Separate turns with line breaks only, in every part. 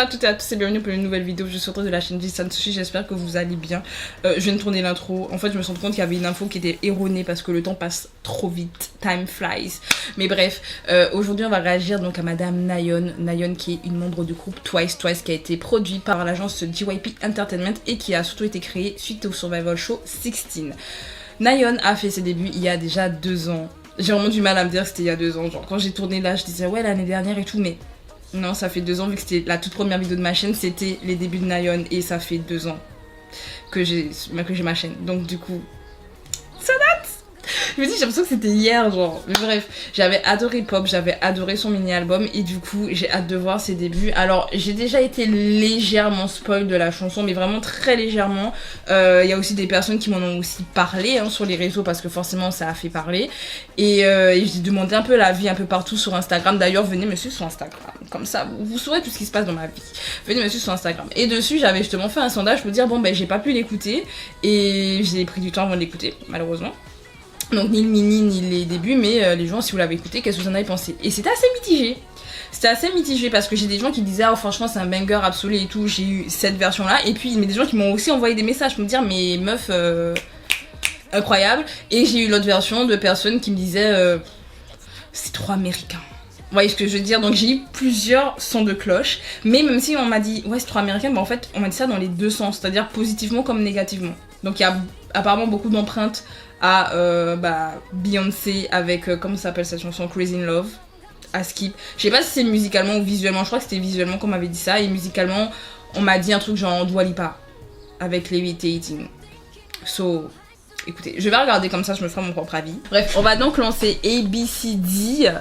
à toutes et à tous et bienvenue pour une nouvelle vidéo. Je suis autour de la chaîne Jisan Sushi, j'espère que vous allez bien. Je viens de tourner l'intro. En fait, je me suis rendu compte qu'il y avait une info qui était erronée parce que le temps passe trop vite. Time flies. Mais bref, aujourd'hui on va réagir donc à Madame Nayeon. Nayeon qui est une membre du groupe Twice. Twice qui a été produit par l'agence JYP Entertainment et qui a surtout été créée suite au Survival Show 16. Nayeon a fait ses débuts il y a déjà 2 ans. J'ai vraiment du mal à me dire que c'était il y a 2 ans. Genre quand j'ai tourné là, je disais ouais l'année dernière et tout, mais non, ça fait 2 ans vu que c'était la toute première vidéo de ma chaîne, c'était les débuts de Nayeon et ça fait 2 ans que j'ai ma chaîne. Donc du coup, ça date. Je me dis, j'ai l'impression que c'était hier, genre. Mais bref, j'avais adoré Pop, j'avais adoré son mini-album et du coup, j'ai hâte de voir ses débuts. Alors, j'ai déjà été légèrement spoil de la chanson, mais vraiment très légèrement. Il y a aussi des personnes qui m'en ont aussi parlé hein, sur les réseaux parce que forcément, ça a fait parler. Et j'ai demandé un peu l'avis un peu partout sur Instagram. D'ailleurs, venez me suivre sur Instagram. Comme ça, vous saurez tout ce qui se passe dans ma vie. Venez me suivre sur Instagram. Et dessus, j'avais justement fait un sondage pour dire, bon, ben, j'ai pas pu l'écouter. Et j'ai pris du temps avant de l'écouter, malheureusement. Donc ni le mini ni les débuts, mais les gens si vous l'avez écouté, qu'est-ce que vous en avez pensé? Et c'était assez mitigé. C'était assez mitigé parce que j'ai des gens qui disaient oh franchement c'est un banger absolu et tout, j'ai eu cette version là. Et puis mais des gens qui m'ont aussi envoyé des messages pour me dire mais meuf incroyable. Et j'ai eu l'autre version de personnes qui me disaient c'est trop américain. Vous voyez ce que je veux dire? Donc j'ai eu plusieurs sons de cloche. Mais même si on m'a dit ouais c'est trop américain, bah en fait on m'a dit ça dans les deux sens, c'est-à-dire positivement comme négativement. Donc il y a apparemment beaucoup d'empreintes à Beyoncé avec comment ça s'appelle cette chanson, Crazy in Love, à Skip. Je sais pas si c'est musicalement ou visuellement, je crois que c'était visuellement qu'on m'avait dit ça, et musicalement on m'a dit un truc genre Dua Lipa avec Levitating. So écoutez, je vais regarder comme ça, je me ferai mon propre avis. Bref, on va donc lancer ABCD.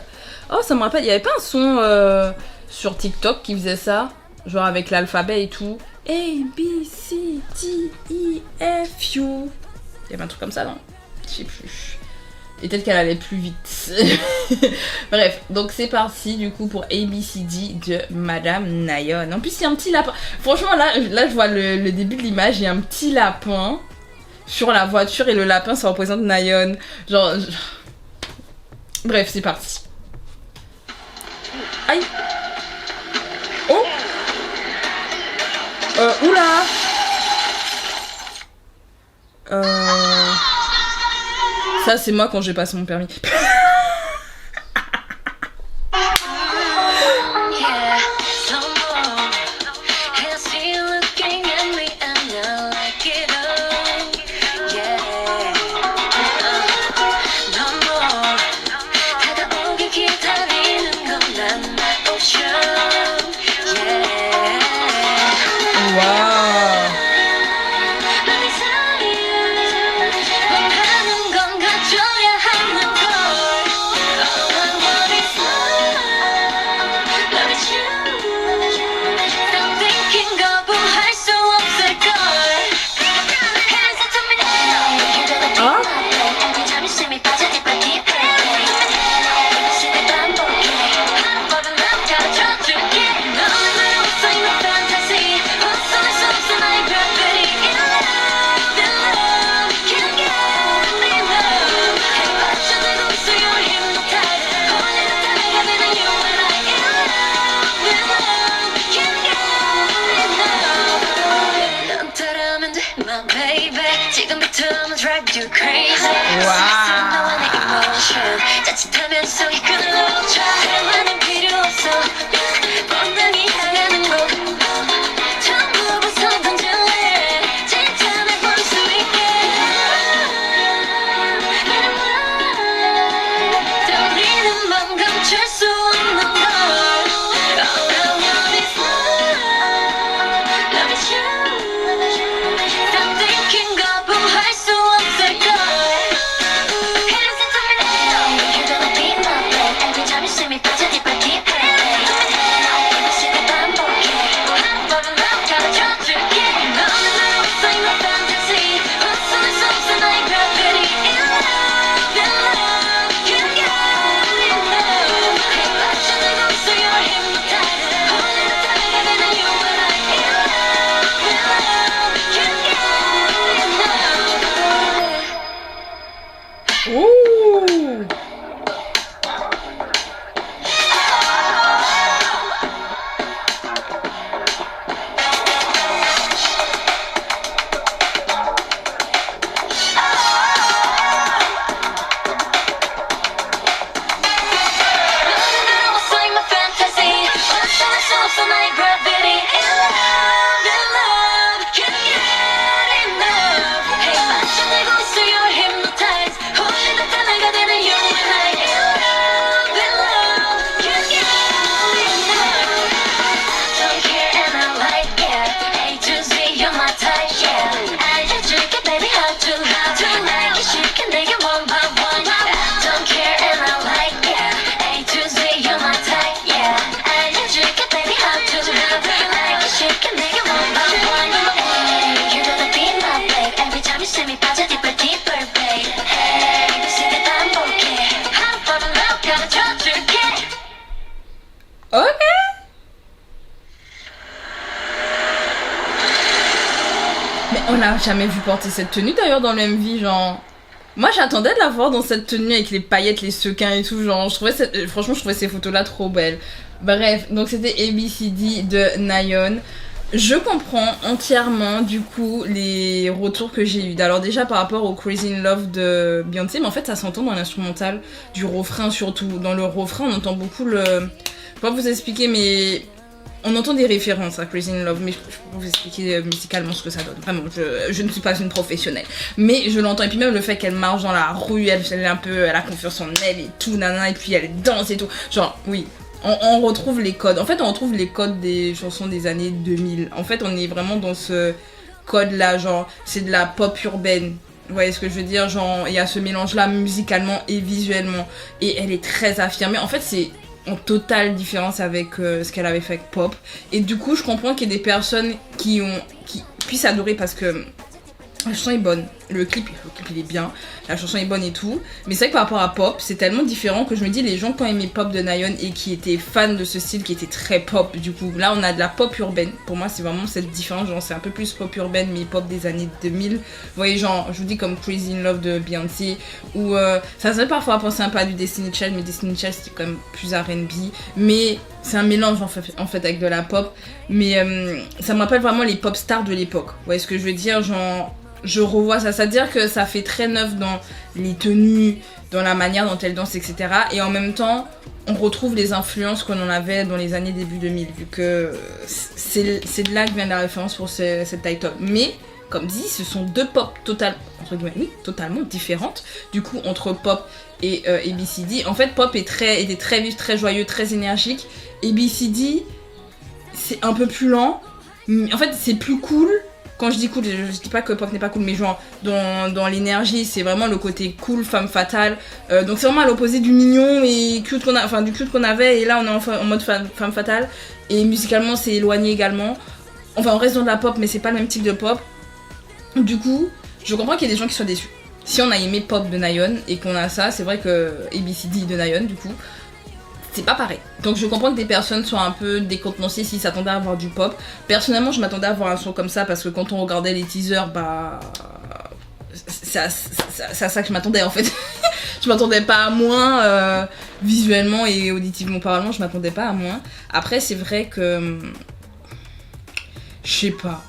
Oh ça me rappelle, il y avait pas un son sur TikTok qui faisait ça, genre avec l'alphabet et tout. A, B, C, D, E, F, U. Il y avait un truc comme ça, non? Je sais plus. Et peut-être qu'elle allait plus vite. Bref, donc c'est parti du coup pour ABCD de Madame Nayeon. En plus, il y a un petit lapin. Franchement, là je vois le début de l'image. Il y a un petit lapin sur la voiture et le lapin, ça représente Nayeon. Genre. Bref, c'est parti. Aïe! Oh! Oula! Ça c'est moi quand j'ai passé mon permis. Mais on l'a jamais vu porter cette tenue d'ailleurs dans le MV, genre. Moi j'attendais de la voir dans cette tenue avec les paillettes, les sequins et tout, genre franchement je trouvais ces photos là trop belles. Bref, donc c'était ABCD de Nayeon. Je comprends entièrement du coup les retours que j'ai eu. Alors déjà par rapport au Crazy in Love de Beyoncé, mais en fait ça s'entend dans l'instrumental du refrain surtout. Dans le refrain on entend beaucoup le... Je peux pas vous expliquer mais... On entend des références à Crazy in Love, mais je peux vous expliquer musicalement ce que ça donne. Vraiment, je ne suis pas une professionnelle. Mais je l'entends, et puis même le fait qu'elle marche dans la rue, elle a confiance en elle et tout, nanana, et puis elle danse et tout. Genre, oui, on retrouve les codes. En fait, on retrouve les codes des chansons des années 2000. En fait, on est vraiment dans ce code-là, genre, c'est de la pop urbaine. Vous voyez ce que je veux dire? Genre, il y a ce mélange-là musicalement et visuellement. Et elle est très affirmée. En fait, c'est en totale différence avec ce qu'elle avait fait avec Pop. Et du coup, je comprends qu'il y ait des personnes qui puissent adorer parce que la chanson est bonne, le clip il est bien, la chanson est bonne et tout. Mais c'est vrai que par rapport à Pop, c'est tellement différent que je me dis, les gens qui ont aimé Pop de Nayeon et qui étaient fans de ce style qui était très pop, du coup, là on a de la pop urbaine. Pour moi, c'est vraiment cette différence, genre c'est un peu plus pop urbaine, mais pop des années 2000. Vous voyez, genre, je vous dis comme Crazy in Love de Beyoncé, ou ça serait parfois à penser un peu à du Destiny Child, mais Destiny Child c'était quand même plus R&B. Mais c'est un mélange en fait avec de la pop. Mais ça me rappelle vraiment les pop stars de l'époque. Vous voyez ce que je veux dire, genre... Je revois ça, c'est-à-dire que ça fait très neuf dans les tenues, dans la manière dont elle danse, etc. Et en même temps, on retrouve les influences qu'on en avait dans les années début 2000, vu que c'est de là que vient la référence pour cette title. Mais, comme dit, ce sont deux pop totalement différentes. Du coup, entre Pop et ABCD. En fait, Pop était très vif, très joyeux, très énergique. ABCD, c'est un peu plus lent. En fait, c'est plus cool. Quand je dis cool, je dis pas que Pop n'est pas cool, mais genre dans l'énergie, c'est vraiment le côté cool, femme fatale. Donc c'est vraiment à l'opposé du mignon et cute du cute qu'on avait, et là on est en mode femme fatale. Et musicalement c'est éloigné également. Enfin on reste dans de la pop, mais c'est pas le même type de pop. Du coup, je comprends qu'il y ait des gens qui soient déçus. Si on a aimé Pop de Nayeon et qu'on a ça, c'est vrai que ABCD de Nayeon du coup, c'est pas pareil. Donc je comprends que des personnes soient un peu décontenancées s'ils s'attendaient à avoir du pop. Personnellement, je m'attendais à avoir un son comme ça parce que quand on regardait les teasers, bah... c'est à ça que je m'attendais en fait. Je m'attendais pas à moins visuellement et auditivement parlant, je m'attendais pas à moins. Après, c'est vrai que... Je sais pas.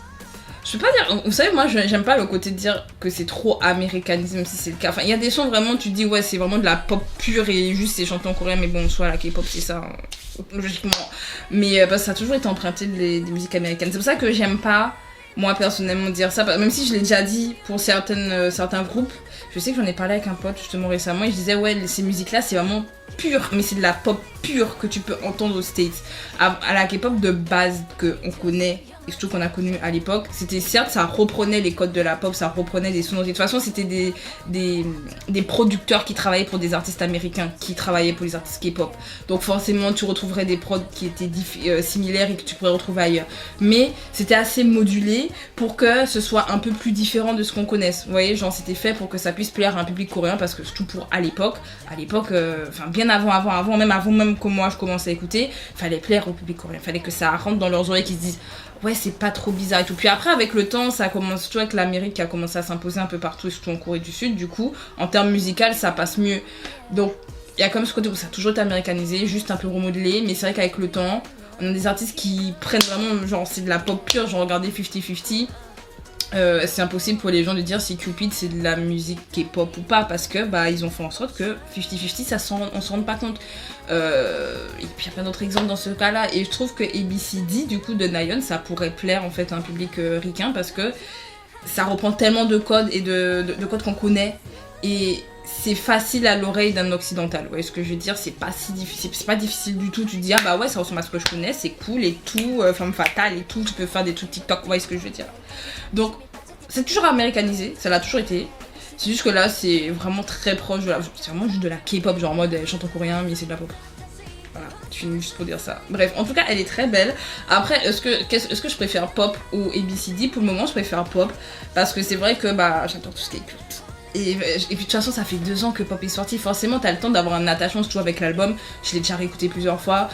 Je peux pas dire, vous savez, moi j'aime pas le côté de dire que c'est trop américanisé, même si c'est le cas. Enfin, il y a des sons vraiment, tu te dis, ouais, c'est vraiment de la pop pure et juste c'est chanté en coréen, mais bon, soit la K-pop, c'est ça, logiquement. Mais parce que ça a toujours été emprunté des musiques américaines. C'est pour ça que j'aime pas, moi personnellement, dire ça, même si je l'ai déjà dit pour certains groupes. Je sais que j'en ai parlé avec un pote justement récemment et je disais, ouais, ces musiques-là, c'est vraiment pur, mais c'est de la pop pure que tu peux entendre aux States. À la K-pop de base qu'on connaît, et surtout qu'on a connu à l'époque, c'était certes, ça reprenait les codes de la pop, ça reprenait des sonorités. De toute façon, c'était des producteurs qui travaillaient pour des artistes américains, qui travaillaient pour les artistes K-pop. Donc forcément, tu retrouverais des prods qui étaient similaires et que tu pourrais retrouver ailleurs. Mais c'était assez modulé pour que ce soit un peu plus différent de ce qu'on connaisse. Vous voyez, genre c'était fait pour que ça puisse plaire à un public coréen, parce que surtout pour à l'époque, bien avant, même que moi je commençais à écouter, fallait plaire au public coréen, fallait que ça rentre dans leurs oreilles, qu'ils se disent ouais, c'est pas trop bizarre et tout. Puis après, avec le temps, ça commence, surtout avec l'Amérique qui a commencé à s'imposer un peu partout, et surtout en Corée du Sud, du coup, en termes musical, ça passe mieux. Donc, il y a comme ce côté où ça a toujours été américanisé, juste un peu remodelé, mais c'est vrai qu'avec le temps, on a des artistes qui prennent vraiment, genre, c'est de la pop pure, genre, regardez 50-50. C'est impossible pour les gens de dire si Cupid c'est de la musique K-pop ou pas, parce que bah ils ont fait en sorte que 50-50 on s'en rend pas compte. Et puis il y a plein d'autres exemples dans ce cas là, et je trouve que ABCD du coup de Nayeon ça pourrait plaire en fait à un public ricain, parce que ça reprend tellement de codes et de codes qu'on connaît, et c'est facile à l'oreille d'un occidental. Vous voyez ce que je veux dire, c'est pas si difficile, c'est pas difficile du tout. Tu te dis ah bah ouais, ça ressemble à ce que je connais, c'est cool et tout, femme fatale et tout, tu peux faire des trucs TikTok, vous voyez ce que je veux dire. Donc c'est toujours américanisé, ça l'a toujours été. C'est juste que là c'est vraiment très proche de c'est vraiment juste de la K-pop, genre en mode elle chante en coréen mais c'est de la pop. Voilà, je finis juste pour dire ça. Bref, en tout cas elle est très belle. Après est-ce que je préfère Pop ou ABCD? Pour le moment je préfère Pop, parce que c'est vrai que bah j'adore tout ce qui est culte. Et puis de toute façon ça fait 2 ans que Pop est sorti, forcément t'as le temps d'avoir un attachement, surtout avec l'album. Je l'ai déjà réécouté plusieurs fois,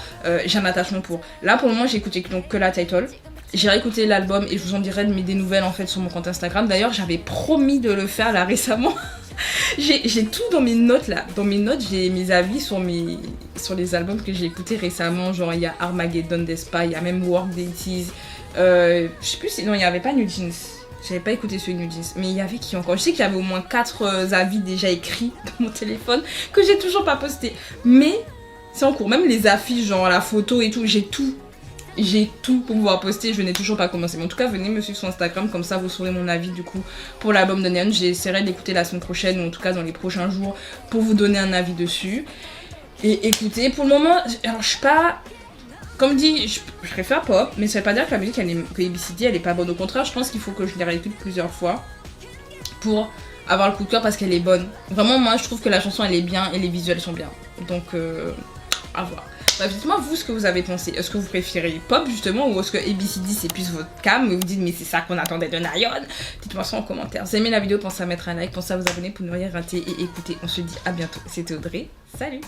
j'ai un attachement pour. Là pour le moment j'ai écouté donc que la title, J'irai écouter l'album et je vous en dirai des nouvelles en fait sur mon compte Instagram. D'ailleurs, j'avais promis de le faire là récemment. J'ai tout dans mes notes là. Dans mes notes, j'ai mes avis sur les albums que j'ai écoutés récemment. Genre, il y a Armageddon d'Espa, il y a même Work Deities. Je sais plus si. Non, il n'y avait pas New Jeans. J'avais pas écouté ce New Jeans. Mais il y avait qui encore? Je sais qu'il y avait au moins 4 avis déjà écrits dans mon téléphone que j'ai toujours pas posté. Mais c'est en cours. Même les affiches, genre la photo et tout, j'ai tout. J'ai tout pour pouvoir poster, je n'ai toujours pas commencé. Mais en tout cas, venez me suivre sur Instagram, comme ça vous saurez mon avis du coup pour l'album de Neon. J'essaierai d'écouter la semaine prochaine, ou en tout cas dans les prochains jours, pour vous donner un avis dessus. Et écoutez, pour le moment, alors je suis pas... Comme dit, je préfère pop, mais ça veut pas dire que la musique, que ABCD, elle est pas bonne. Au contraire, je pense qu'il faut que je les réécoute plusieurs fois pour avoir le coup de cœur parce qu'elle est bonne. Vraiment, moi, je trouve que la chanson, elle est bien et les visuels sont bien. Donc, à voir. Bah, dites-moi vous ce que vous avez pensé. Est-ce que vous préférez pop justement ou est-ce que ABCD c'est plus votre cam et vous dites mais c'est ça qu'on attendait de Nayeon? Dites-moi ça en commentaire. Si vous aimez la vidéo, pensez à mettre un like, pensez à vous abonner pour ne rien rater et écouter. On se dit à bientôt. C'était Audrey. Salut!